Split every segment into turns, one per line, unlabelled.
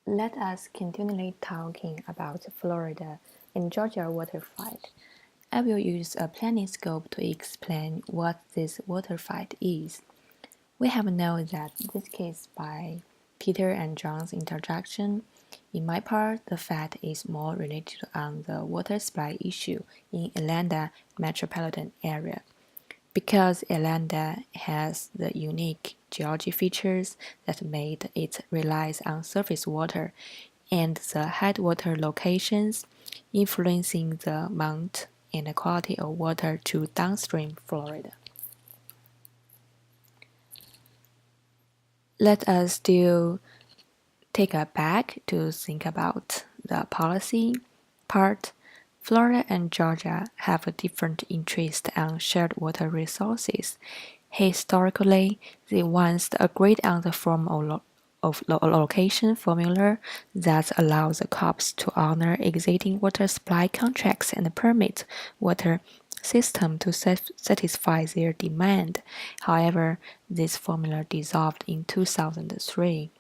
Let us continually talking about Florida and Georgia water fight. I will use a planning scope to explain what this water fight is. We have known that this case by Peter and John's introduction. In my part, the fact is more related on the water supply issue in Atlanta metropolitan area. Because Atlanta has the unique geology features that made it relies on surface water and the headwater locations, influencing the amount and the quality of water to downstream Florida. Let us still take a back to think about the policy part. Florida and Georgia have a different interest on shared water resources. Historically, they once agreed on the form of allocation formula that allows the COPs to honor existing water supply contracts and permit water system to satisfy their demand. However, this formula dissolved in 2003.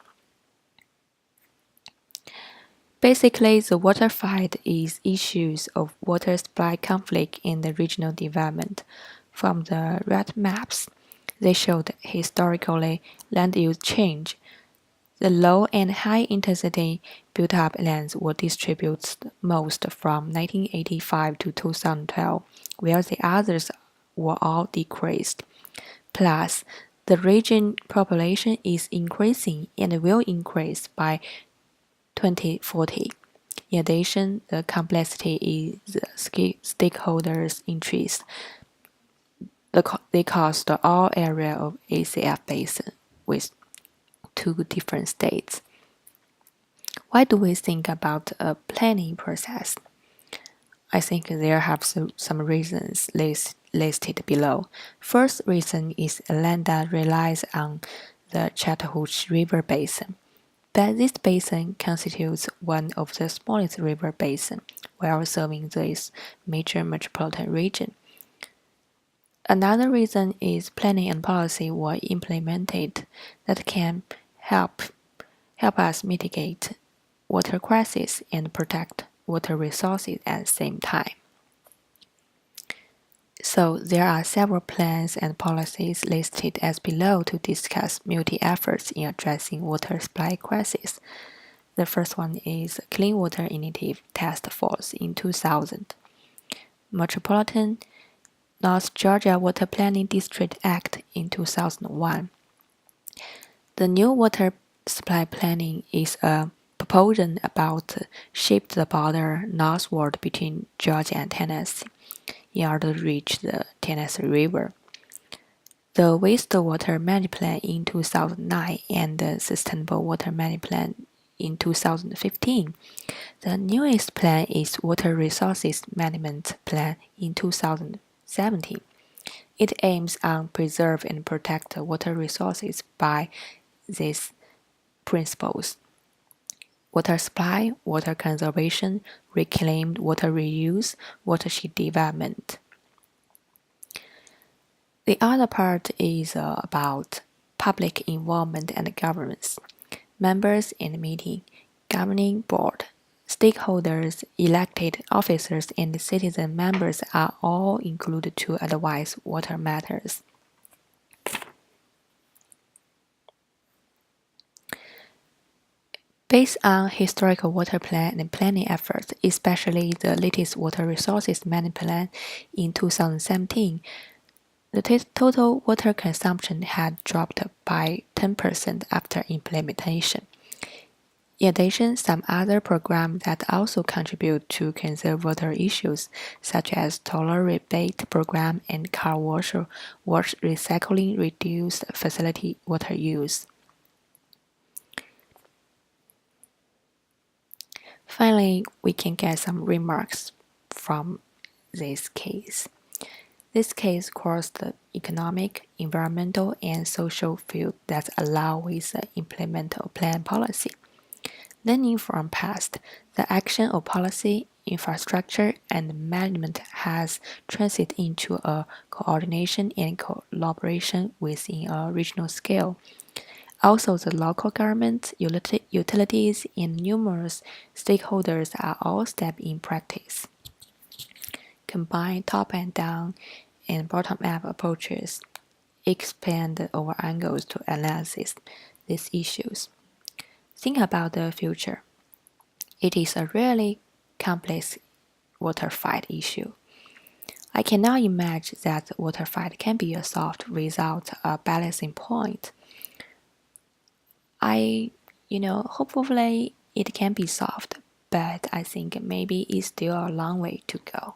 Basically, the water fight is issues of water supply conflict in the regional development. From the red maps, they showed historically land use change. The low and high intensity built-up lands were distributed most from 1985 to 2012, while the others were all decreased. Plus, the region population is increasing and will increase by 2040. In addition, the complexity is the stakeholders' interest. They cost the all area of ACF basin with two different states. Why do we think about a planning process? I think there have some reasons listed below. First reason is Atlanta relies on the Chattahoochee River Basin. But this basin constitutes one of the smallest river basins while serving this major metropolitan region. Another reason is planning and policy were implemented that can help us mitigate water crisis and protect water resources at the same time. So there are several plans and policies listed as below to discuss multi-efforts in addressing water supply crisis. The first one is Clean Water Initiative Task Force in 2000. Metropolitan North Georgia Water Planning District Act in 2001. The new water supply planning is a proposal about shift the border northward between Georgia and Tennessee in order to reach the Tennessee River. The Wastewater Management Plan in 2009 and the Sustainable Water Management Plan in 2015. The newest plan is Water Resources Management Plan in 2017. It aims on preserve and protect the water resources by these principles: water supply, water conservation, reclaimed water reuse, watershed development. The other part is about public involvement and governance. Members in meeting, governing board, stakeholders, elected officers, and citizen members are all included to advise water matters. Based on historical water plan and planning efforts, especially the latest Water Resources Management Plan in 2017, the total water consumption had dropped by 10% after implementation. In addition, some other programs that also contribute to conserve water issues, such as toll rebate program and car wash recycling, reduce facility water use. Finally, we can get some remarks from this case. This case crossed the economic, environmental, and social field that allow with the implement of plan policy. Learning from past, the action of policy, infrastructure, and management has transited into a coordination and collaboration within a regional scale. Also, the local government, utilities, and numerous stakeholders are all steps in practice. Combine top and down and bottom up approaches, expand over angles to analyze these issues. Think about the future. It is a really complex water fight issue. I cannot imagine that water fight can be solved without a balancing point. Hopefully it can be solved, but I think maybe it's still a long way to go.